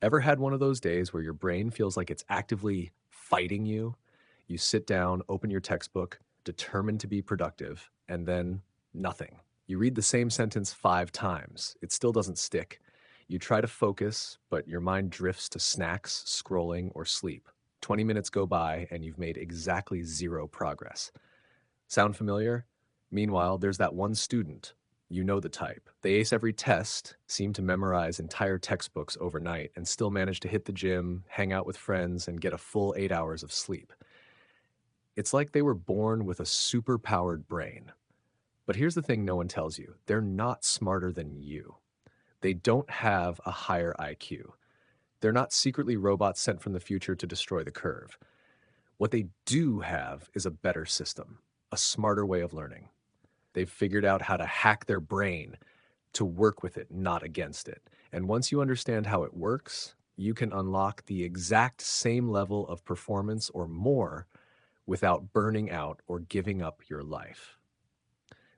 Ever had one of those days where your brain feels like it's actively fighting you? You sit down, open your textbook, determined to be productive, and then nothing. You read the same sentence 5 times. It still doesn't stick. You try to focus, but your mind drifts to snacks, scrolling, or sleep. 20 minutes go by, and you've made exactly zero progress. Sound familiar? Meanwhile, there's that one student. You know the type. They ace every test, seem to memorize entire textbooks overnight, and still manage to hit the gym, hang out with friends, and get a full 8 hours of sleep. It's like they were born with a super-powered brain. But here's the thing no one tells you. They're not smarter than you. They don't have a higher IQ. They're not secretly robots sent from the future to destroy the curve. What they do have is a better system, a smarter way of learning. They've figured out how to hack their brain to work with it, not against it. And once you understand how it works, you can unlock the exact same level of performance or more without burning out or giving up your life.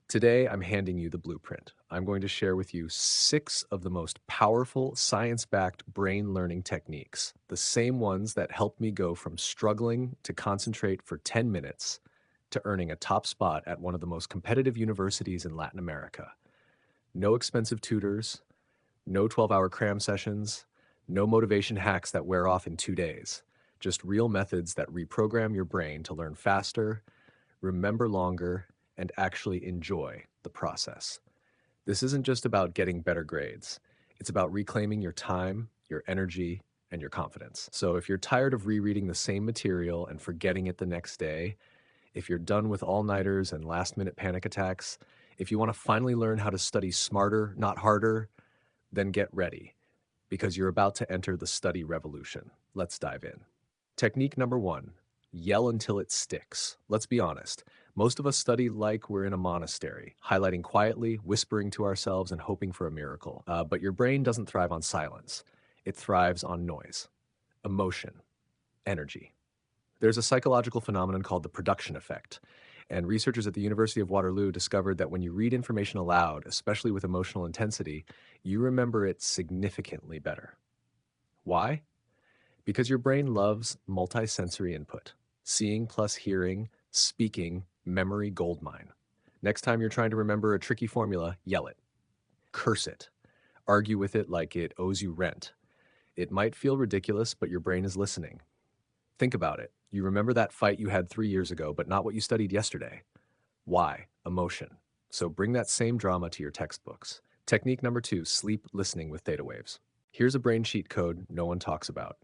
Today, I'm handing you the blueprint. I'm going to share with you 6 of the most powerful science backed brain learning techniques, the same ones that helped me go from struggling to concentrate for 10 minutes to earning a top spot at one of the most competitive universities in Latin America. No expensive tutors, no 12-hour cram sessions, no motivation hacks that wear off in 2 days. Just real methods that reprogram your brain to learn faster, remember longer, and actually enjoy the process. This isn't just about getting better grades. It's about reclaiming your time, your energy, and your confidence. So if you're tired of rereading the same material and forgetting it the next day, if you're done with all-nighters and last-minute panic attacks, if you want to finally learn how to study smarter, not harder, then get ready, because you're about to enter the study revolution. Let's dive in. Technique number 1, yell until it sticks. Let's be honest. Most of us study like we're in a monastery, highlighting quietly, whispering to ourselves, and hoping for a miracle. But your brain doesn't thrive on silence. It thrives on noise, emotion, energy. There's a psychological phenomenon called the production effect. And researchers at the University of Waterloo discovered that when you read information aloud, especially with emotional intensity, you remember it significantly better. Why? Because your brain loves multisensory input. Seeing plus hearing, speaking, memory goldmine. Next time you're trying to remember a tricky formula, yell it, curse it, argue with it like it owes you rent. It might feel ridiculous, but your brain is listening. Think about it. You remember that fight you had 3 years ago, but not what you studied yesterday. Why? Emotion. So bring that same drama to your textbooks. Technique number 2, sleep listening with theta waves. Here's a brain cheat code no one talks about.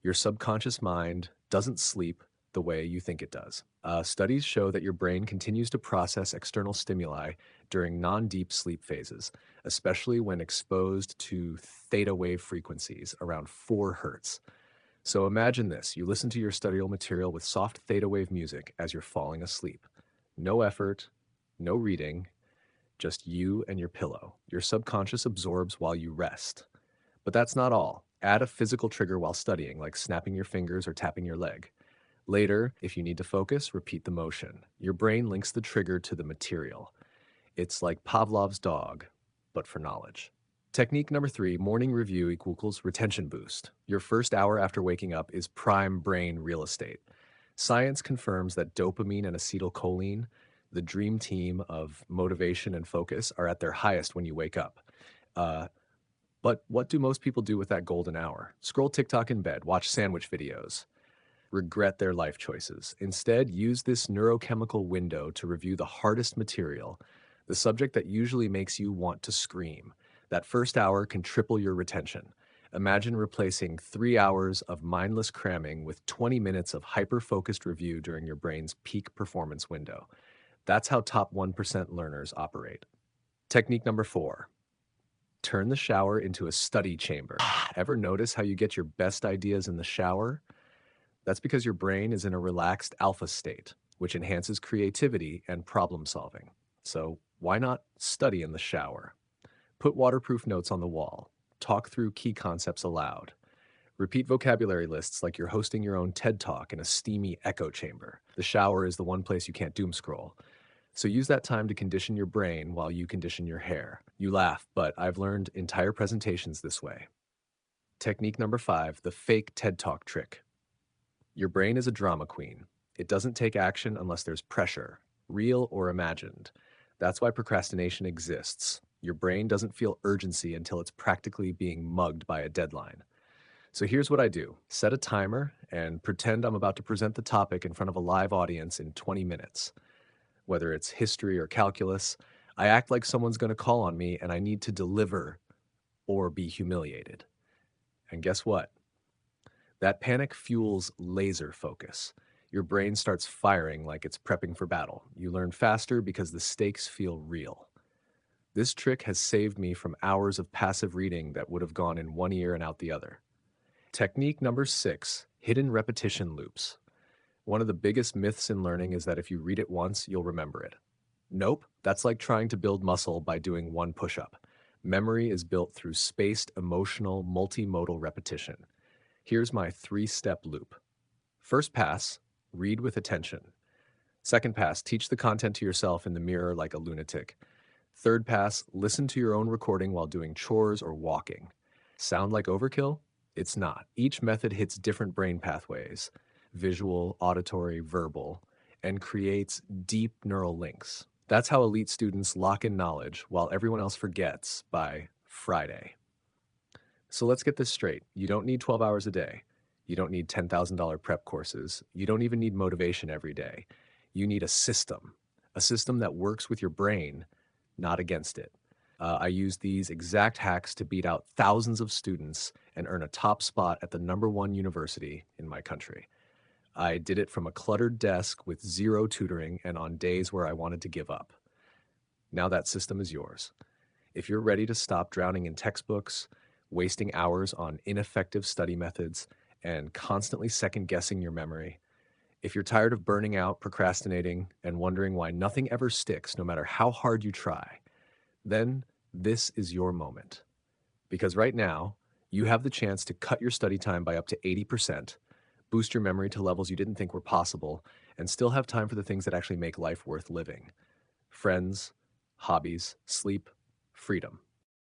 Your subconscious mind doesn't sleep the way you think it does. Studies show that your brain continues to process external stimuli during non-deep sleep phases, especially when exposed to theta wave frequencies around 4 hertz. So imagine this, you listen to your study material with soft theta wave music as you're falling asleep. No effort, no reading, just you and your pillow. Your subconscious absorbs while you rest. But that's not all. Add a physical trigger while studying, like snapping your fingers or tapping your leg. Later, if you need to focus, repeat the motion. Your brain links the trigger to the material. It's like Pavlov's dog, but for knowledge. Technique number 3, morning review equals retention boost. Your first hour after waking up is prime brain real estate. Science confirms that dopamine and acetylcholine, the dream team of motivation and focus, are at their highest when you wake up. But what do most people do with that golden hour? Scroll TikTok in bed, watch sandwich videos, regret their life choices. Instead, use this neurochemical window to review the hardest material, the subject that usually makes you want to scream. That first hour can triple your retention. Imagine replacing 3 hours of mindless cramming with 20 minutes of hyper-focused review during your brain's peak performance window. That's how top 1% learners operate. Technique number 4, turn the shower into a study chamber. Ever notice how you get your best ideas in the shower? That's because your brain is in a relaxed alpha state, which enhances creativity and problem solving. So why not study in the shower? Put waterproof notes on the wall. Talk through key concepts aloud. Repeat vocabulary lists like you're hosting your own TED Talk in a steamy echo chamber. The shower is the one place you can't doom scroll. So use that time to condition your brain while you condition your hair. You laugh, but I've learned entire presentations this way. Technique number 5, the fake TED Talk trick. Your brain is a drama queen. It doesn't take action unless there's pressure, real or imagined. That's why procrastination exists. Your brain doesn't feel urgency until it's practically being mugged by a deadline. So here's what I do: set a timer and pretend I'm about to present the topic in front of a live audience in 20 minutes. Whether it's history or calculus, I act like someone's going to call on me and I need to deliver or be humiliated. And guess what? That panic fuels laser focus. Your brain starts firing like it's prepping for battle. You learn faster because the stakes feel real. This trick has saved me from hours of passive reading that would have gone in one ear and out the other. Technique number 6, hidden repetition loops. One of the biggest myths in learning is that if you read it once, you'll remember it. Nope, that's like trying to build muscle by doing one push-up. Memory is built through spaced, emotional, multimodal repetition. Here's my 3-step loop. First pass, read with attention. Second pass, teach the content to yourself in the mirror like a lunatic. Third pass, listen to your own recording while doing chores or walking. Sound like overkill? It's not. Each method hits different brain pathways, visual, auditory, verbal, and creates deep neural links. That's how elite students lock in knowledge while everyone else forgets by Friday. So let's get this straight. You don't need 12 hours a day. You don't need $10,000 prep courses. You don't even need motivation every day. You need a system that works with your brain, not against it. I use these exact hacks to beat out thousands of students and earn a top spot at the #1 university in my country. I did it from a cluttered desk with zero tutoring and on days where I wanted to give up. Now that system is yours. If you're ready to stop drowning in textbooks, wasting hours on ineffective study methods, and constantly second-guessing your memory, if you're tired of burning out, procrastinating, and wondering why nothing ever sticks no matter how hard you try, then this is your moment. Because right now, you have the chance to cut your study time by up to 80%, boost your memory to levels you didn't think were possible, and still have time for the things that actually make life worth living: friends, hobbies, sleep, freedom.